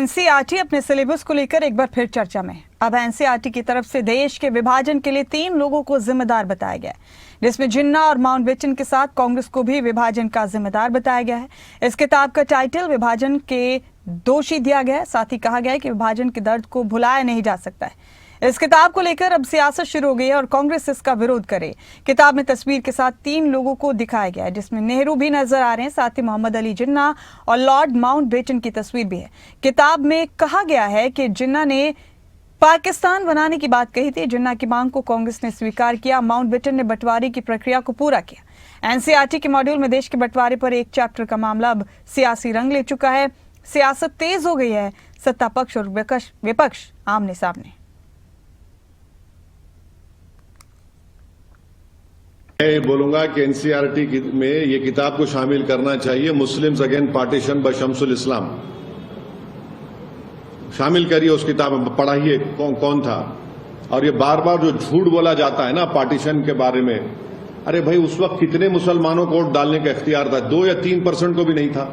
NCERT अपने syllabus को लेकर एक बार फिर चर्चा में। अब एनसीईआरटी की तरफ से देश के विभाजन के लिए 3 लोगों को जिम्मेदार बताया गया है, जिसमें जिन्ना और माउंटबेटन के साथ कांग्रेस को भी विभाजन का जिम्मेदार बताया गया है। इस किताब का टाइटल विभाजन के दोषी दिया गया है। साथ ही कहा गया है कि विभाजन के दर्द को भुलाया नहीं जा सकता है। इस किताब को लेकर अब सियासत शुरू हो गई है और कांग्रेस इसका विरोध करे। किताब में तस्वीर के साथ 3 लोगों को दिखाया गया है, जिसमें नेहरू भी नजर आ रहे हैं, साथ ही मोहम्मद अली जिन्ना और लॉर्ड माउंटबेटन की तस्वीर भी है। किताब में कहा गया है कि जिन्ना ने पाकिस्तान बनाने की बात कही थी। जिन्ना की मांग को कांग्रेस ने स्वीकार किया। माउंटबेटन ने बंटवारे की प्रक्रिया को पूरा किया। एनसीईआरटी के मॉड्यूल में देश के बंटवारे पर एक चैप्टर का मामला अब सियासी रंग ले चुका है। सियासत तेज हो गई है। सत्ता पक्ष और विपक्ष आमने सामने। मैं बोलूंगा कि एनसीईआरटी में ये किताब को शामिल करना चाहिए। Muslims against partition by Shamsul Islam शामिल करिए उस किताब में, पढ़ाइए कौन था। और ये बार बार जो झूठ बोला जाता है ना पार्टीशन के बारे में, अरे भाई उस वक्त कितने मुसलमानों को वोट डालने का इख्तियार था? 2 या 3% को भी नहीं था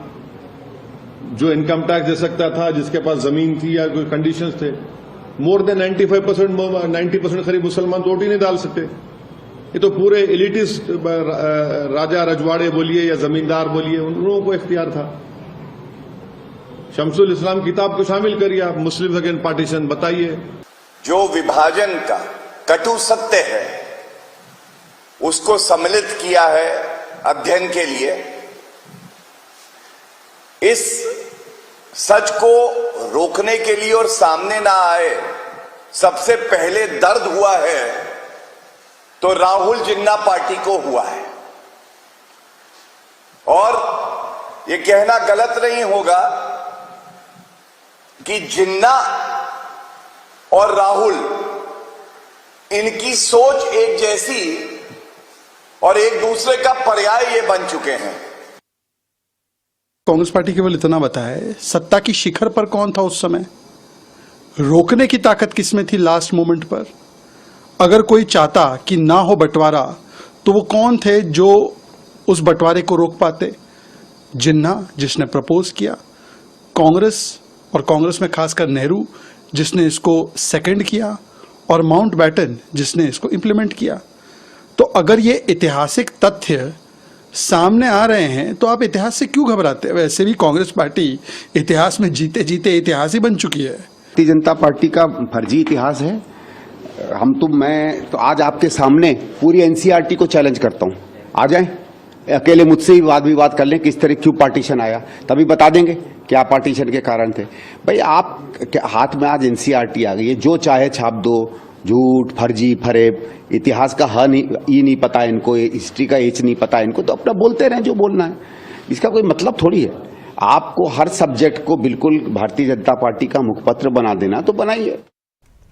जो इनकम टैक्स दे सकता था, जिसके पास जमीन थी या कोई कंडीशंस थे। मोर देन 90% करीब मुसलमान वोट ही नहीं डाल सकते। ये तो पूरे एलिटिस्ट राजा रजवाड़े बोलिए या जमींदार बोलिए, उन लोगों को इख्तियार था। शम्सुल इस्लाम किताब को शामिल करिए आप, मुस्लिम अगेंस्ट पार्टीशन बताइए। जो विभाजन का कटु सत्य है उसको सम्मिलित किया है अध्ययन के लिए। इस सच को रोकने के लिए और सामने ना आए, सबसे पहले दर्द हुआ है तो राहुल जिन्ना पार्टी को हुआ है। और ये कहना गलत नहीं होगा कि जिन्ना और राहुल, इनकी सोच एक जैसी और एक दूसरे का पर्याय ये बन चुके हैं। कांग्रेस पार्टी केवल इतना बताए, सत्ता की शिखर पर कौन था उस समय? रोकने की ताकत किसमें थी लास्ट मोमेंट पर? अगर कोई चाहता कि ना हो बंटवारा तो वो कौन थे जो उस बंटवारे को रोक पाते? जिन्ना, जिसने प्रपोज किया, कांग्रेस और कांग्रेस में खासकर नेहरू जिसने इसको सेकंड किया, और माउंटबेटन जिसने इसको इंप्लीमेंट किया। तो अगर ये ऐतिहासिक तथ्य सामने आ रहे हैं तो आप इतिहास से क्यों घबराते हैं? वैसे भी कांग्रेस पार्टी इतिहास में जीते जीते इतिहास ही बन चुकी है। भारतीय जनता पार्टी का फर्जी इतिहास है। मैं तो आज आपके सामने पूरी एनसीईआरटी को चैलेंज करता हूं। आ जाएं, अकेले मुझसे ही वाद विवाद कर लें किस तरह क्यों पार्टीशन आया, तभी बता देंगे क्या पार्टीशन के कारण थे। भाई आप हाथ में आज एनसीईआरटी आ गई है, जो चाहे छाप दो। झूठ, फर्जी, फरेब, इतिहास का ह नहीं पता इनको, हिस्ट्री का एच नहीं पता इनको, तो अपना बोलते रहें जो बोलना है। इसका कोई मतलब थोड़ी है। आपको हर सब्जेक्ट को बिल्कुल भारतीय जनता पार्टी का मुखपत्र बना देना तो बनाइए।